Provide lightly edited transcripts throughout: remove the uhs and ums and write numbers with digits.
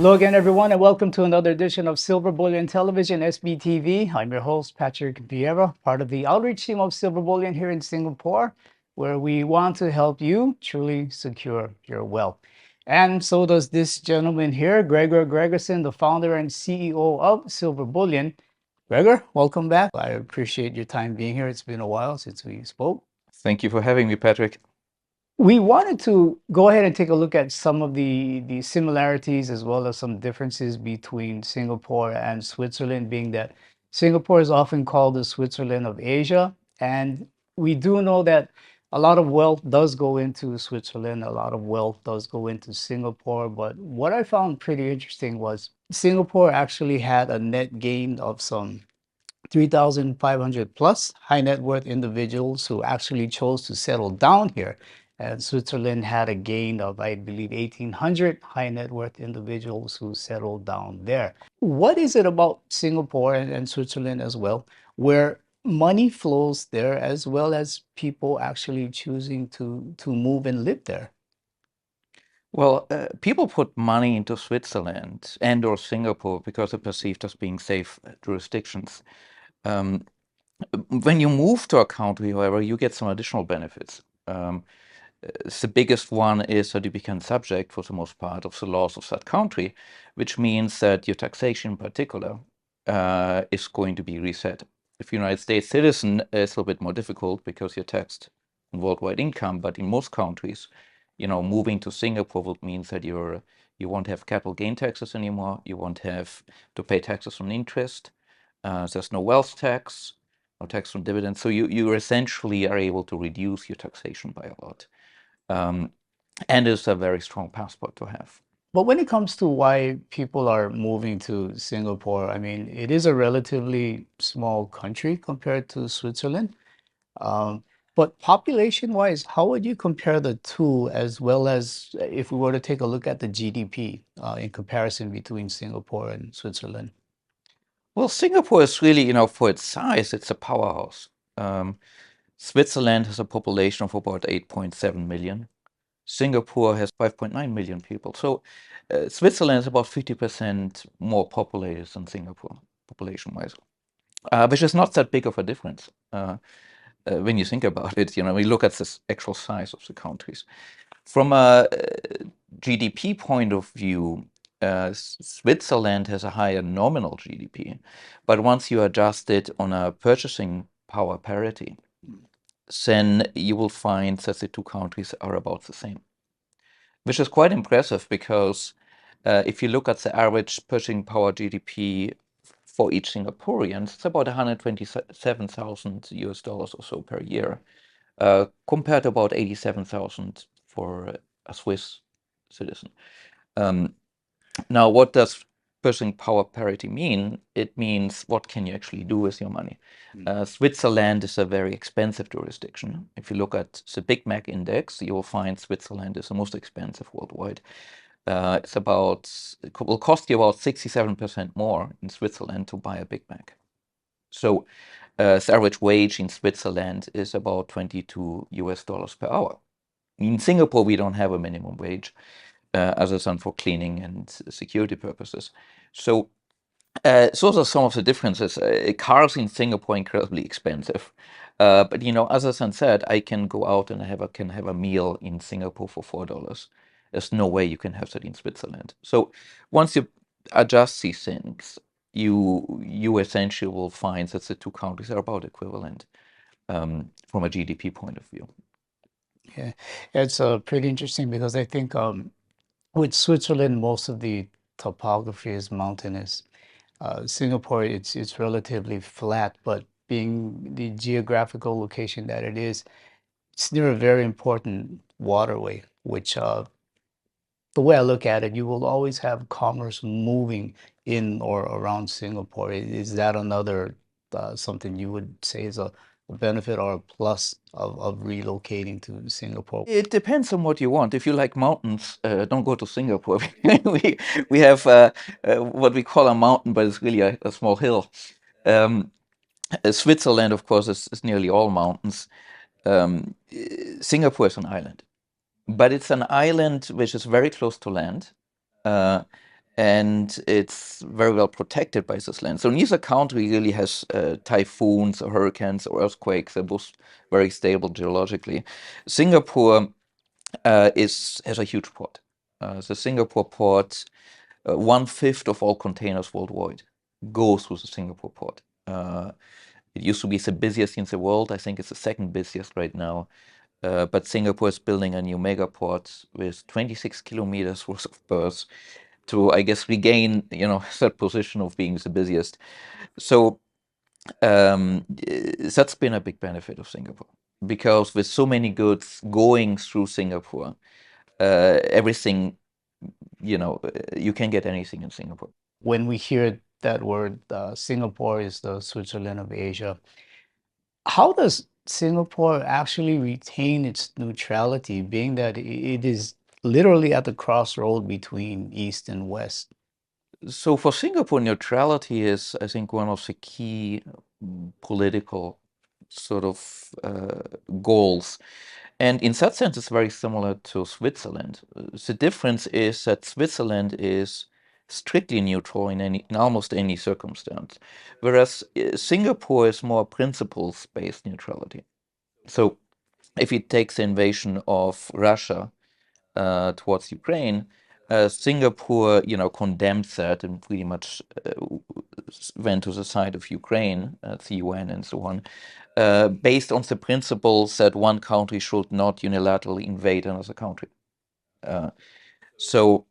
Hello again, everyone, and welcome to another edition of Silver Bullion Television, SBTV. I'm your host, Patrick Vieira, part of the outreach team of Silver Bullion here in Singapore, where we want to help you truly secure your wealth. And so does this gentleman here, Gregor Gregersen, the founder and CEO of Silver Bullion. Gregor, welcome back. I appreciate your time being here. It's been a while since we spoke. Thank you for having me, Patrick. We wanted to go ahead and take a look at some of the similarities as well as some differences between Singapore and Switzerland, being that Singapore is often called the Switzerland of Asia. And we do know that a lot of wealth does go into Switzerland, a lot of wealth does go into Singapore. But what I found pretty interesting was Singapore actually had a net gain of some 3,500 plus high net worth individuals who actually chose to settle down here. And Switzerland had a gain of, I believe, 1,800 high net worth individuals who settled down there. What is it about Singapore and Switzerland as well, where money flows there as well as people actually choosing to move and live there? Well, people put money into Switzerland and or Singapore because they're perceived as being safe jurisdictions. Um, when you move to a country, however, you get some additional benefits. The biggest one is that you become subject, for the most part, of the laws of that country, which means that your taxation in particular is going to be reset. If you're a United States citizen, it's a little bit more difficult because you're taxed on worldwide income, but in most countries, moving to Singapore would mean that you won't have capital gain taxes anymore. You won't have to pay taxes on interest. There's no wealth tax, no tax on dividends. So you essentially are able to reduce your taxation by a lot. And it's a very strong passport to have. But when it comes to why people are moving to Singapore, I mean, it is a relatively small country compared to Switzerland. Um, but population-wise, how would you compare the two, as well as if we were to take a look at the GDP in comparison between Singapore and Switzerland? Well, Singapore is really, for its size, it's a powerhouse. Switzerland has a population of about 8.7 million. Singapore has 5.9 million people. So Switzerland is about 50% more populated than Singapore, population-wise, which is not that big of a difference when you think about it. We look at the actual size of the countries. From a GDP point of view, Switzerland has a higher nominal GDP, but once you adjust it on a purchasing power parity, then you will find that the two countries are about the same, which is quite impressive because if you look at the average purchasing power GDP for each Singaporean, it's about 127,000 US dollars or so per year, compared to about 87,000 for a Swiss citizen. Now, what does purchasing power parity mean? It means what can you actually do with your money? Switzerland is a very expensive jurisdiction. If you look at the Big Mac index, you will find Switzerland is the most expensive worldwide. It will cost you about 67% more in Switzerland to buy a Big Mac. So the average wage in Switzerland is about 22 US dollars per hour. In Singapore, we don't have a minimum wage, other than for cleaning and security purposes. So those are some of the differences. Cars in Singapore are incredibly expensive. But other than that, I can go out and can have a meal in Singapore for $4. There's no way you can have that in Switzerland. So once you adjust these things, you essentially will find that the two countries are about equivalent from a GDP point of view. Yeah, it's pretty interesting because I think with Switzerland, most of the topography is mountainous. Singapore, it's relatively flat, but being the geographical location that it is, it's near a very important waterway, which the way I look at it, you will always have commerce moving in or around Singapore. Is that another something you would say is a benefit or a plus of relocating to Singapore? It depends on what you want. If you like mountains, don't go to Singapore. We have what we call a mountain, but it's really a small hill. Um, Switzerland, of course, is nearly all mountains. Singapore is an island, but it's an island which is very close to land, uh, and it's very well protected by this land. So neither country really has typhoons or hurricanes or earthquakes. They're both very stable geologically. Singapore has a huge port. The Singapore port, 1/5 of all containers worldwide go through the Singapore port. It used to be the busiest in the world. I think it's the second busiest right now. But Singapore is building a new megaport with 26 kilometers worth of berths to, I guess, regain, that position of being the busiest. So that's been a big benefit of Singapore, because with so many goods going through Singapore, everything, you can get anything in Singapore. When we hear that word, Singapore is the Switzerland of Asia. How does Singapore actually retain its neutrality, being that it is literally at the crossroad between East and West? So for Singapore, neutrality is, I think, one of the key political sort of goals. And in that sense, it's very similar to Switzerland. The difference is that Switzerland is strictly neutral in almost any circumstance, whereas Singapore is more principles-based neutrality. So if it takes the invasion of Russia towards Ukraine, Singapore, condemned that and pretty much went to the side of Ukraine, the UN and so on, based on the principles that one country should not unilaterally invade another country. So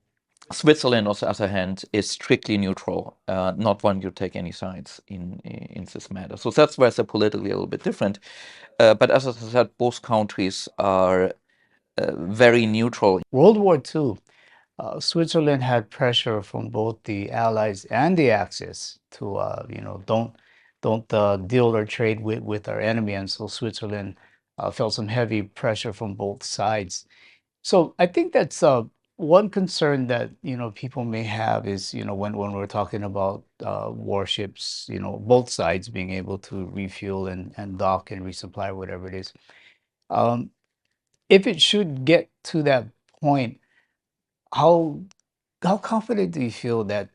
Switzerland, on the other hand, is strictly neutral, not one to take any sides in this matter. So that's why they're politically a little bit different. But as I said, both countries are very neutral. World War II, Switzerland had pressure from both the Allies and the Axis to, don't deal or trade with our enemy, and so Switzerland felt some heavy pressure from both sides. So I think that's one concern that people may have is when we're talking about warships, both sides being able to refuel and dock and resupply whatever it is. Um, if it should get to that point, how how confident do you feel that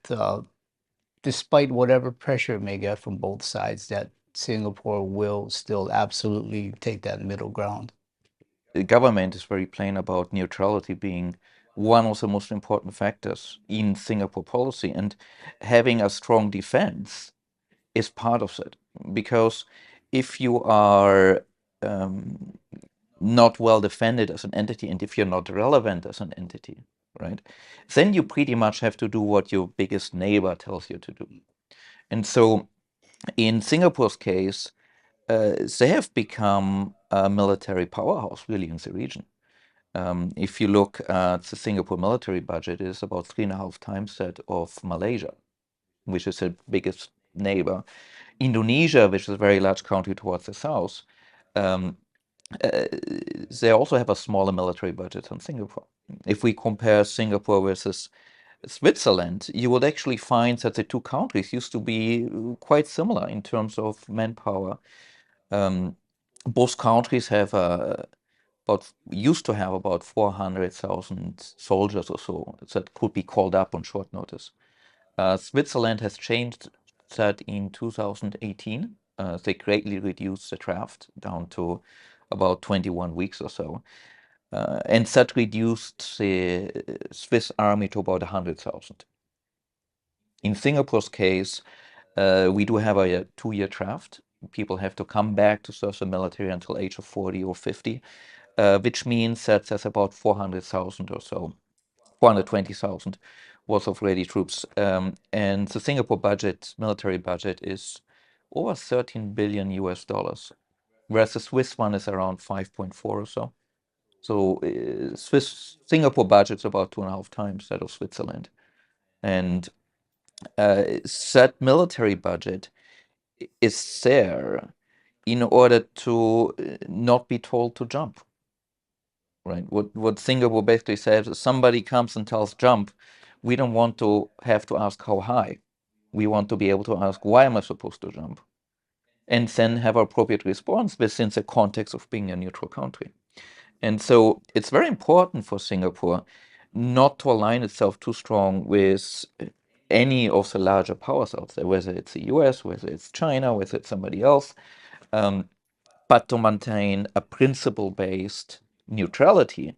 despite whatever pressure it may get from both sides, that Singapore will still absolutely take that middle ground? The government is very plain about neutrality being one of the most important factors in Singapore policy, and having a strong defense is part of that. Because if you are not well defended as an entity, and if you're not relevant as an entity, right, then you pretty much have to do what your biggest neighbor tells you to do. And so in Singapore's case, they have become a military powerhouse really in the region. If you look at the Singapore military budget, it is about 3.5 times that of Malaysia, which is the biggest neighbor. Indonesia, which is a very large country towards the south, um, they also have a smaller military budget than Singapore. If we compare Singapore versus Switzerland, you would actually find that the two countries used to be quite similar in terms of manpower. Both countries have used to have about 400,000 soldiers or so that could be called up on short notice. Switzerland has changed that in 2018. They greatly reduced the draft down to about 21 weeks or so. And that reduced the Swiss army to about 100,000. In Singapore's case, we do have a 2-year draft. People have to come back to serve the military until age of 40 or 50, which means that there's about 400,000 or so, 420,000 worth of ready troops. And the Singapore budget, military budget, is over 13 billion US dollars, whereas the Swiss one is around 5.4 or so. So Singapore budget's about 2.5 times that of Switzerland. And that military budget is there in order to not be told to jump, right? What Singapore basically says is, somebody comes and tells jump, we don't want to have to ask how high. We want to be able to ask, why am I supposed to jump? And then have appropriate response within the context of being a neutral country. And so it's very important for Singapore not to align itself too strong with any of the larger powers out there, whether it's the US, whether it's China, whether it's somebody else, um, but to maintain a principle-based neutrality,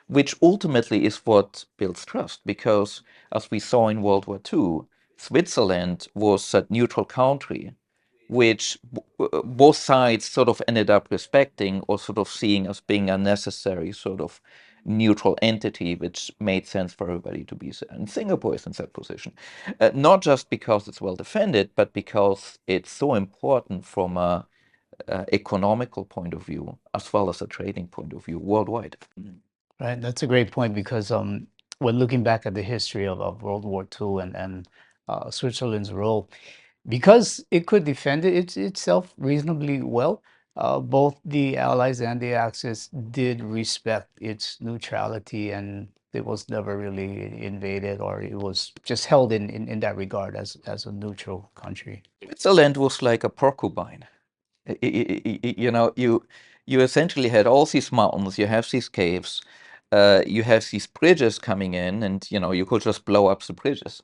which ultimately is what builds trust. Because as we saw in World War II, Switzerland was that neutral country which both sides sort of ended up respecting or sort of seeing as being a necessary sort of neutral entity, which made sense for everybody to be there. And Singapore is in that position, not just because it's well defended, but because it's so important from a economical point of view as well as a trading point of view worldwide. Right, that's a great point because when looking back at the history of World War II and Switzerland's role, because it could defend itself reasonably well, both the Allies and the Axis did respect its neutrality, and it was never really invaded, or it was just held in that regard as a neutral country. Switzerland was like a porcupine. You know, you essentially had all these mountains, you have these caves, you have these bridges coming in, and you know, you could just blow up the bridges.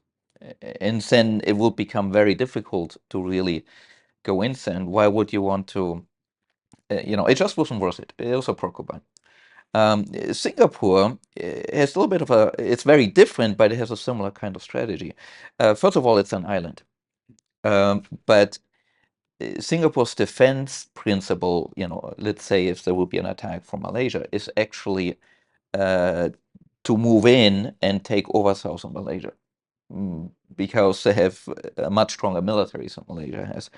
And then it would become very difficult to really go in there. And why would you want to, you know, it just wasn't worth it. It was a porcupine. Singapore has a little bit of a, it's very different, but it has a similar kind of strategy. First of all, it's an island. But Singapore's defense principle, you know, let's say if there will be an attack from Malaysia, is actually uh, to move in and take over southern Malaysia, because they have a much stronger military than Malaysia has,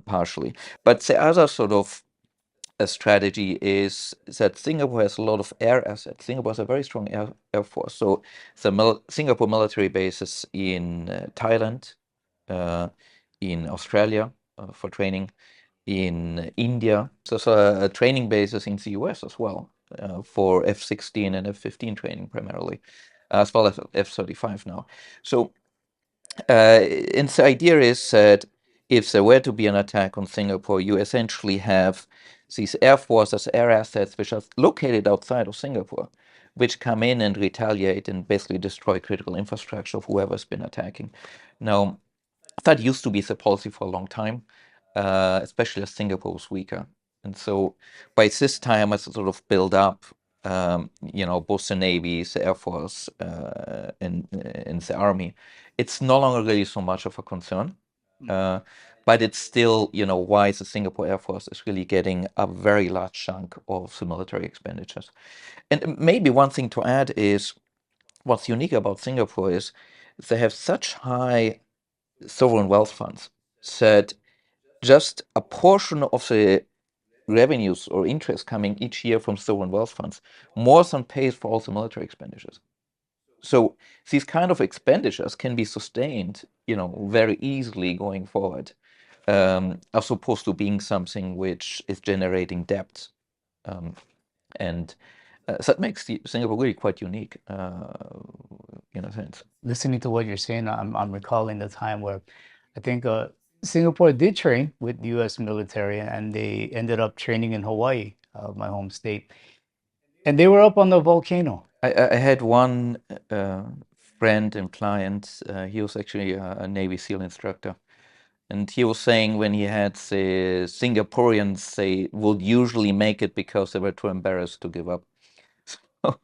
partially. But the other sort of a strategy is that Singapore has a lot of air assets. Singapore has a very strong air force. So the Singapore military bases in Thailand, uh, in Australia for training, in India. There's a training bases in the US as well for F-16 and F-15 training primarily, as well as F-35 now. So and the idea is that if there were to be an attack on Singapore, you essentially have these air forces, air assets, which are located outside of Singapore, which come in and retaliate and basically destroy critical infrastructure of whoever's been attacking. Now, that used to be the policy for a long time, especially as Singapore was weaker. And so by this time, as it sort of built up, you know, both the Navy, the Air Force, and the Army, it's no longer really so much of a concern. Uh, but it's still, you know, why the Singapore Air Force is really getting a very large chunk of the military expenditures. And maybe one thing to add is what's unique about Singapore is they have such high sovereign wealth funds that just a portion of the revenues or interest coming each year from sovereign wealth funds more than pays for all the military expenditures. So these kind of expenditures can be sustained, you know, very easily going forward, as opposed to being something which is generating debt. Um, and so that makes Singapore really quite unique, in a sense. Listening to what you're saying, I'm recalling the time where I think Singapore did train with the U.S. military, and they ended up training in Hawaii, my home state, and they were up on the volcano. I had one friend and client. He was actually a Navy SEAL instructor, and he was saying when he had the Singaporeans, they would usually make it because they were too embarrassed to give up. So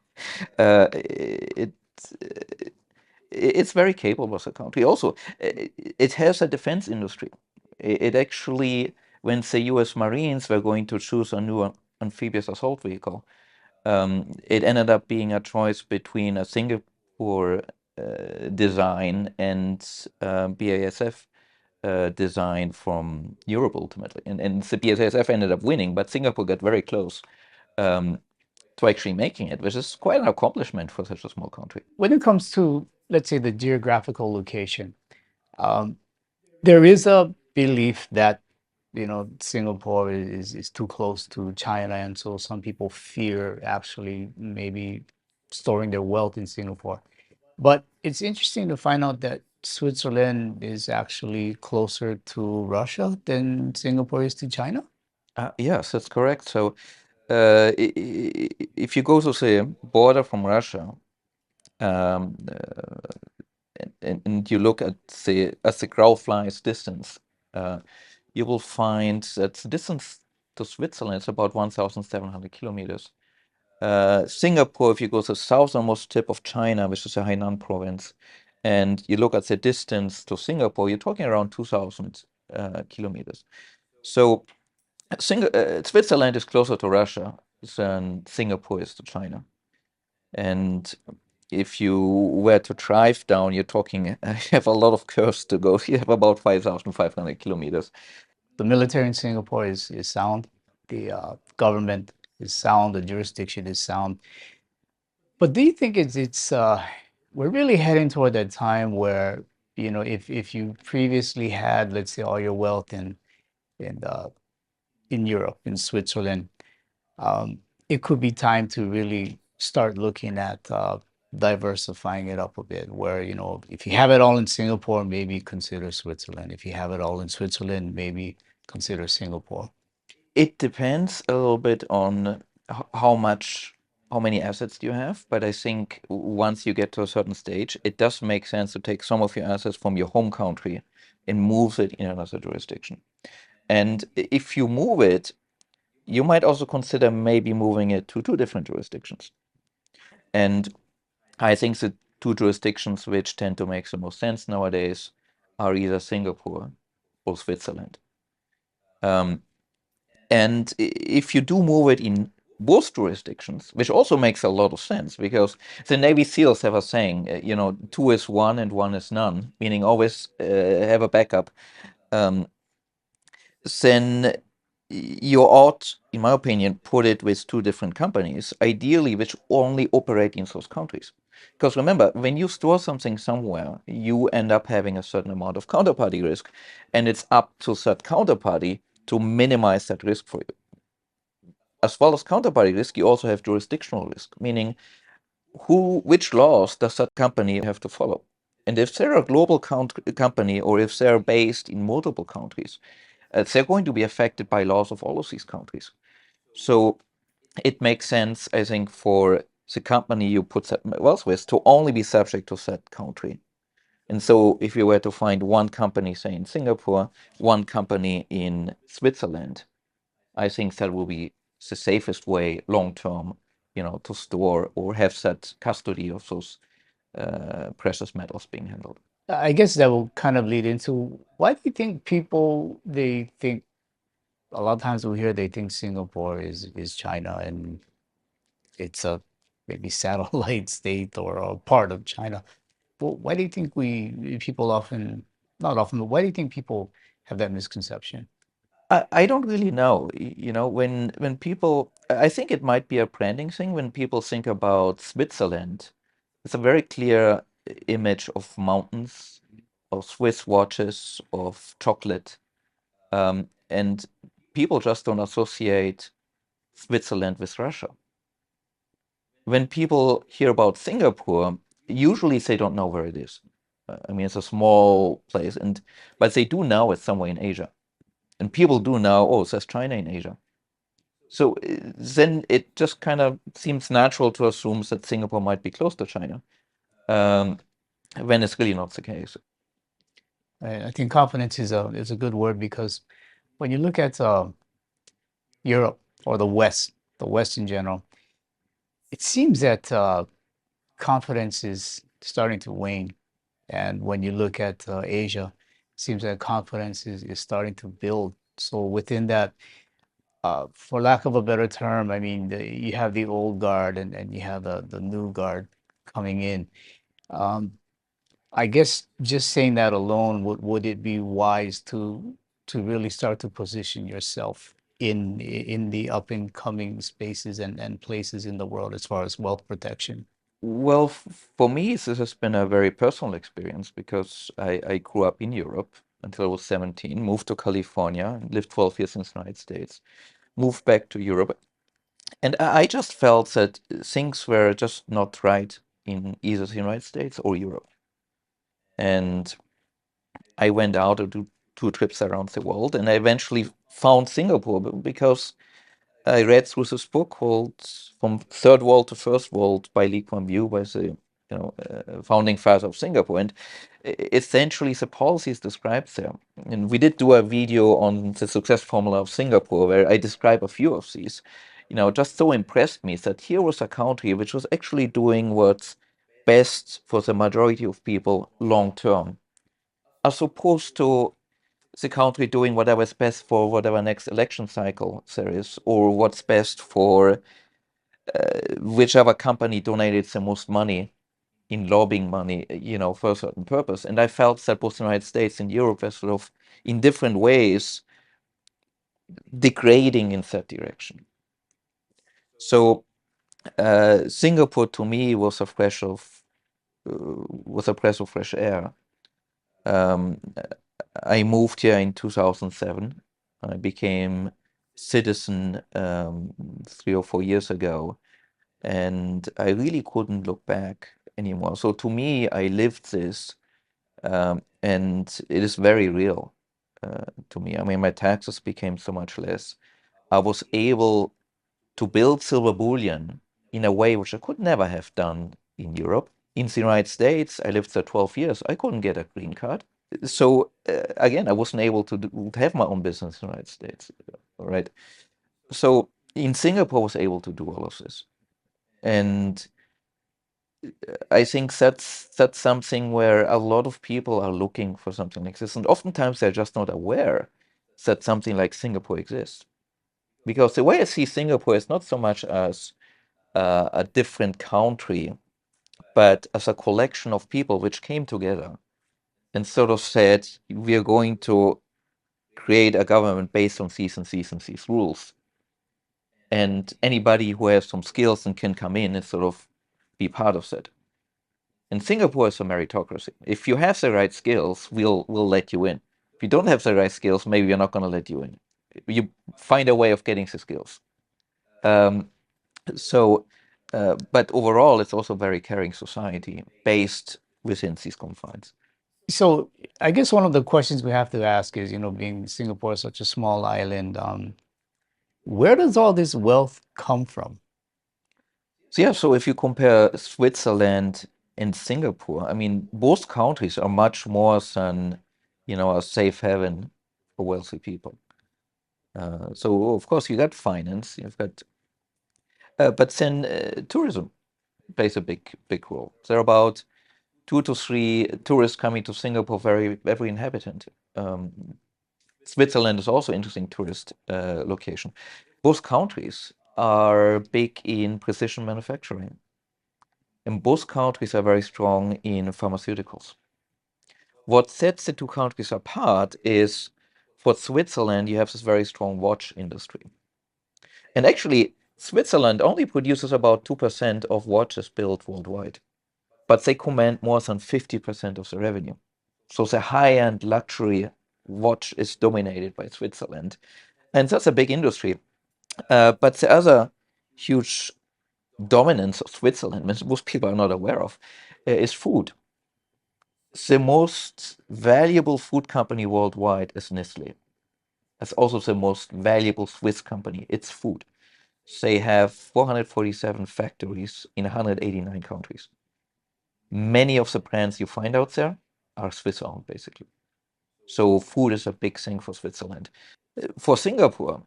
it's very capable as a country. Also, it has a defense industry. It actually, when the U.S. Marines were going to choose a new amphibious assault vehicle, it ended up being a choice between a Singapore design and BASF design from Europe ultimately. And the BASF ended up winning, but Singapore got very close um, to actually making it, which is quite an accomplishment for such a small country. When it comes to, let's say, the geographical location, um, there is a belief that Singapore is too close to China, and so some people fear actually maybe storing their wealth in Singapore. But it's interesting to find out that Switzerland is actually closer to Russia than Singapore is to China. Yes, that's correct. So if you go to the border from Russia, and you look at the crow flies distance, uh, you will find that the distance to Switzerland is about 1,700 kilometers. Singapore, if you go to the southernmost tip of China, which is the Hainan province, and you look at the distance to Singapore, you're talking around 2,000 kilometers. So Switzerland is closer to Russia than Singapore is to China. And if you were to drive down, you're talking, you have a lot of curves to go. You have about 5,500 kilometers. The military in Singapore is sound. The government is sound. The jurisdiction is sound. But do you think it's we're really heading toward that time where, if you previously had, let's say, all your wealth in in Europe, in Switzerland, um, it could be time to really start looking at diversifying it up a bit, where, if you have it all in Singapore, maybe consider Switzerland. If you have it all in Switzerland, maybe consider Singapore. It depends a little bit on how many assets do you have. But I think once you get to a certain stage, it does make sense to take some of your assets from your home country and move it in another jurisdiction. And if you move it, you might also consider maybe moving it to two different jurisdictions. And I think the two jurisdictions which tend to make the most sense nowadays are either Singapore or Switzerland. Um, and if you do move it in both jurisdictions, which also makes a lot of sense because the Navy SEALs have a saying, two is one and one is none, meaning always have a backup. Um, then you ought, in my opinion, put it with two different companies, ideally which only operate in those countries. Because remember, when you store something somewhere, you end up having a certain amount of counterparty risk, and it's up to that counterparty to minimize that risk for you. As well as counterparty risk, you also have jurisdictional risk, meaning which laws does that company have to follow? And if they're a global company or if they're based in multiple countries, they're going to be affected by laws of all of these countries. So it makes sense, I think, for the company you put that wealth with to only be subject to that country. And so if you were to find one company, say in Singapore, one company in Switzerland, I think that will be the safest way long term, to store or have that custody of those precious metals being handled. I guess that will kind of lead into, why do you think people, they think, a lot of times we hear they think Singapore is China, and it's a maybe satellite state or a part of China. Well, why do you think people often, not often, but why do you think people have that misconception? I don't really know. When people, I think it might be a branding thing. When people think about Switzerland, it's a very clear image of mountains, of Swiss watches, of chocolate, and people just don't associate Switzerland with Russia. When people hear about Singapore, usually they don't know where it is. I mean, it's a small place, but they do know it's somewhere in Asia. And people do know, oh, there's China in Asia. So then it just kind of seems natural to assume that Singapore might be close to China, um, when it's really not the case. I think confidence is a good word, because when you look at Europe or the West in general, it seems that confidence is starting to wane. And when you look at Asia, it seems that confidence is starting to build. So within that, for lack of a better term, I mean, you have the old guard, and you have the new guard coming in. Um, I guess just saying that alone, would it be wise to really start to position yourself in the up and coming spaces and places in the world as far as wealth protection? Well, for me, this has been a very personal experience because I grew up in Europe until I was 17, moved to California, lived 12 years in the United States, moved back to Europe. And I just felt that things were just not right in either the United States or Europe. And I went out to do two trips around the world, and I eventually found Singapore because I read through this book called From Third World to First World by Lee Kuan Yew by the founding father of Singapore, and essentially the policies described there. And we did do a video on the success formula of Singapore where I describe a few of these. Just so impressed me that here was a country which was actually doing what's best for the majority of people long term, as opposed to the country doing whatever is best for whatever next election cycle there is, or what's best for whichever company donated the most money in lobbying money, for a certain purpose. And I felt that both the United States and Europe were sort of, in different ways, degrading in that direction. So Singapore, to me, was a breath of fresh air. Um, I moved here in 2007. I became citizen 3 or 4 years ago, and I really couldn't look back anymore. So to me, I lived this, and it is very real to me. I mean, my taxes became so much less. I was able to build Silver Bullion in a way which I could never have done in Europe. In the United States, I lived there 12 years. I couldn't get a green card. So again, I wasn't able to have my own business in the United States, right? So in Singapore, I was able to do all of this. And I think that's something where a lot of people are looking for something like this, and oftentimes they're just not aware that something like Singapore exists. Because the way I see Singapore is not so much as a different country, but as a collection of people which came together and sort of said, we are going to create a government based on these and these and these rules. And anybody who has some skills and can come in and sort of be part of that. And Singapore is a meritocracy. If you have the right skills, we'll let you in. If you don't have the right skills, maybe we're not going to let you in. You find a way of getting the skills. Um, so, but overall, it's also a very caring society based within these confines. So I guess one of the questions we have to ask is, being Singapore is such a small island, where does all this wealth come from? So yeah, so if you compare Switzerland and Singapore, I mean, both countries are much more than, a safe haven for wealthy people. So of course you got finance, you've got, but then tourism plays a big role. There are about 2 to 3 tourists coming to Singapore for every inhabitant. Switzerland is also interesting tourist location. Both countries are big in precision manufacturing, and both countries are very strong in pharmaceuticals. What sets the two countries apart is, for Switzerland, you have this very strong watch industry. And actually, Switzerland only produces about 2% of watches built worldwide, but they command more than 50% of the revenue. So the high-end luxury watch is dominated by Switzerland. And that's a big industry. But the other huge dominance of Switzerland, which most people are not aware of, is food. The most valuable food company worldwide is Nestle. That's also the most valuable Swiss company. It's food. They have 447 factories in 189 countries. Many of the brands you find out there are Swiss owned, basically. So food is a big thing for Switzerland. For Singapore,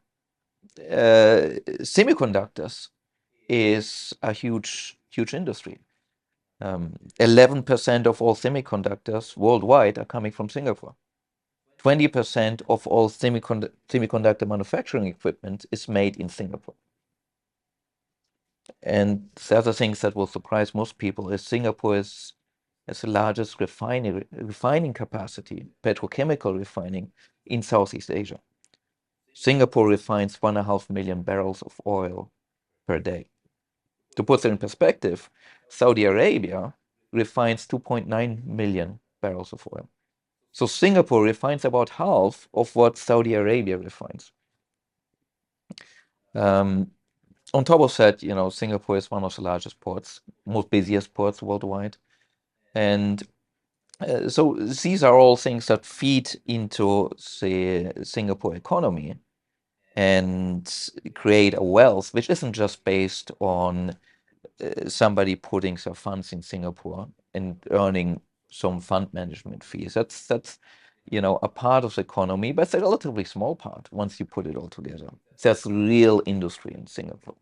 semiconductors is a huge industry. 11% of all semiconductors worldwide are coming from Singapore. 20% of all semiconductor manufacturing equipment is made in Singapore. And the other things that will surprise most people is Singapore has the largest refining capacity, petrochemical refining in Southeast Asia. Singapore refines 1.5 million barrels of oil per day. To put it in perspective, Saudi Arabia refines 2.9 million barrels of oil. So Singapore refines about half of what Saudi Arabia refines. On top of that, Singapore is one of the largest ports, most busiest ports worldwide. And so these are all things that feed into the Singapore economy and create a wealth which isn't just based on somebody putting their funds in Singapore and earning some fund management fees. That's a part of the economy, but it's a relatively small part once you put it all together. There's real industry in Singapore.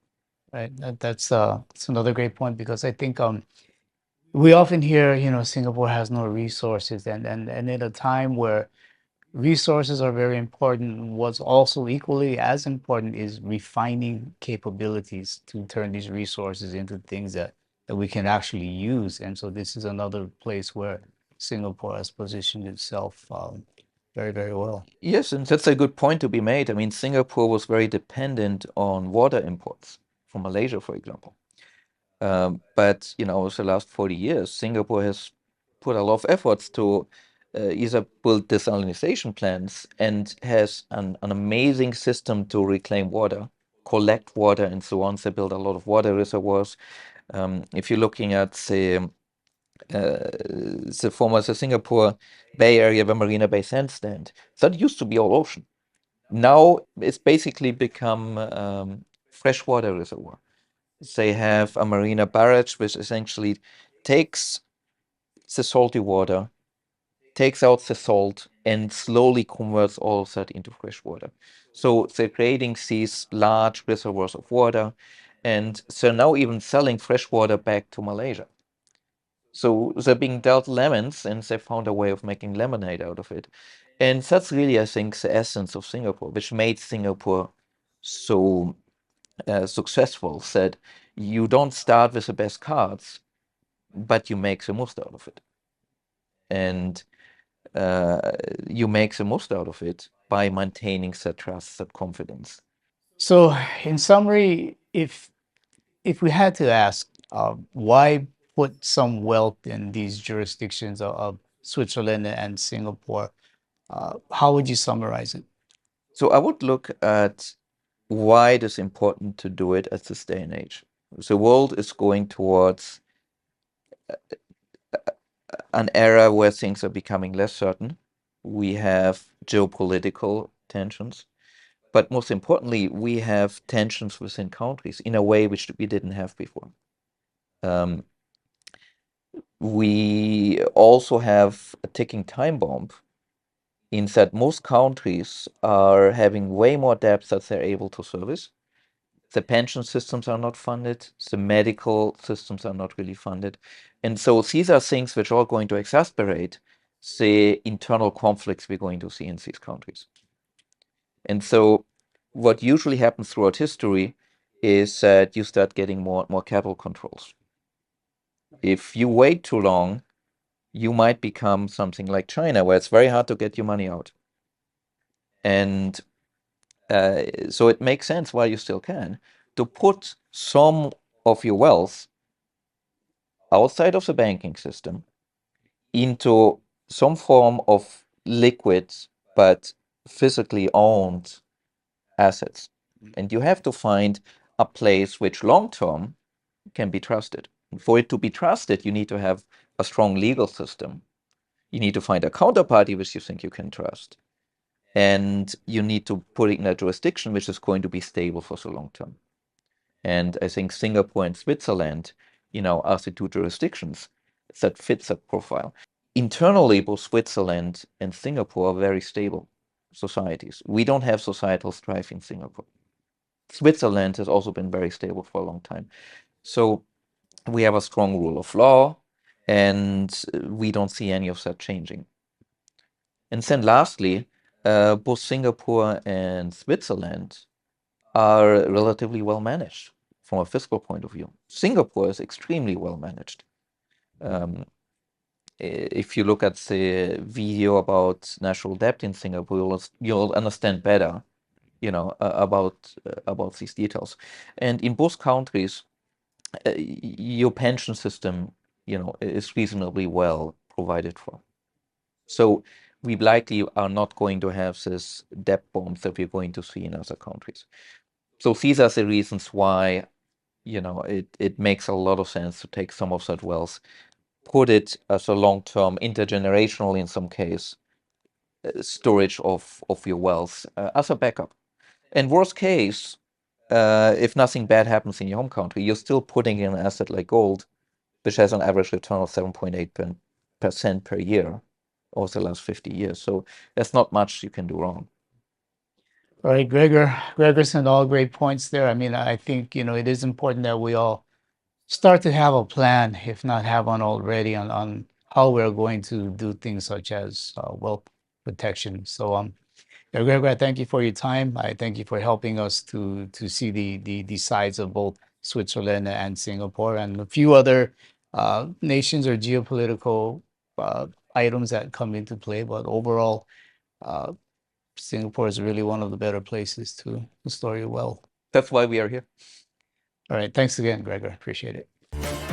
Right. That's another great point because I think we often hear, Singapore has no resources, and in a time where resources are very important, what's also equally as important is refining capabilities to turn these resources into things that we can actually use. And so this is another place where Singapore has positioned itself very, very well. Yes, and that's a good point to be made. I mean, Singapore was very dependent on water imports from Malaysia, for example. But over the last 40 years, Singapore has put a lot of efforts to either build desalination plants and has an amazing system to reclaim water, collect water, and so on. They build a lot of water reservoirs. If you're looking at the Singapore Bay Area, where Marina Bay Sandstand, that used to be all ocean. Now it's basically become freshwater reservoir. They have a marina barrage, which essentially takes the salty water, takes out the salt, and slowly converts all of that into fresh water. So they're creating these large reservoirs of water, and they're now even selling fresh water back to Malaysia. So they're being dealt lemons, and they found a way of making lemonade out of it. And that's really, I think, the essence of Singapore, which made Singapore so successful. That you don't start with the best cards, but you make the most out of it. And uh, you make the most out of it by maintaining that trust, that confidence. So in summary, if we had to ask, why put some wealth in these jurisdictions of Switzerland and Singapore, how would you summarize it? So I would look at why it is important to do it at this day and age. The world is going towards an era where things are becoming less certain. We have geopolitical tensions, but most importantly, we have tensions within countries in a way which we didn't have before. Um, we also have a ticking time bomb in that most countries are having way more debts that they're able to service. The pension systems are not funded, the medical systems are not really funded. And so these are things which are going to exacerbate the internal conflicts we're going to see in these countries. And so what usually happens throughout history is that you start getting more and more capital controls. If you wait too long, you might become something like China, where it's very hard to get your money out. And so it makes sense, while you still can, to put some of your wealth outside of the banking system into some form of liquid but physically owned assets. And you have to find a place which long term can be trusted. For it to be trusted, you need to have a strong legal system. You need to find a counterparty which you think you can trust. And you need to put it in a jurisdiction which is going to be stable for the long term. And I think Singapore and Switzerland, are the two jurisdictions that fit that profile. Internally, both Switzerland and Singapore are very stable societies. We don't have societal strife in Singapore. Switzerland has also been very stable for a long time. So we have a strong rule of law, and we don't see any of that changing. And then lastly, both Singapore and Switzerland are relatively well managed from a fiscal point of view. Singapore is extremely well managed. Um, if you look at the video about national debt in Singapore, you'll understand better, about these details. And in both countries, your pension system, is reasonably well provided for. So we likely are not going to have this debt bombs that we're going to see in other countries. So these are the reasons why, it makes a lot of sense to take some of that wealth, put it as a long-term, intergenerational in some case, storage of your wealth as a backup. And worst case, if nothing bad happens in your home country, you're still putting in an asset like gold, which has an average return of 7.8% per year over the last 50 years. So there's not much you can do wrong. All right, Gregerson, all great points there. I mean, I think, it is important that we all start to have a plan, if not have one already, on how we're going to do things such as wealth protection. So, yeah, Gregor, I thank you for your time. I thank you for helping us to see the sides of both Switzerland and Singapore and a few other nations or geopolitical uh, items that come into play. But overall, uh, Singapore is really one of the better places to store your wealth. That's why we are here. All right, thanks again, Gregor. Appreciate it.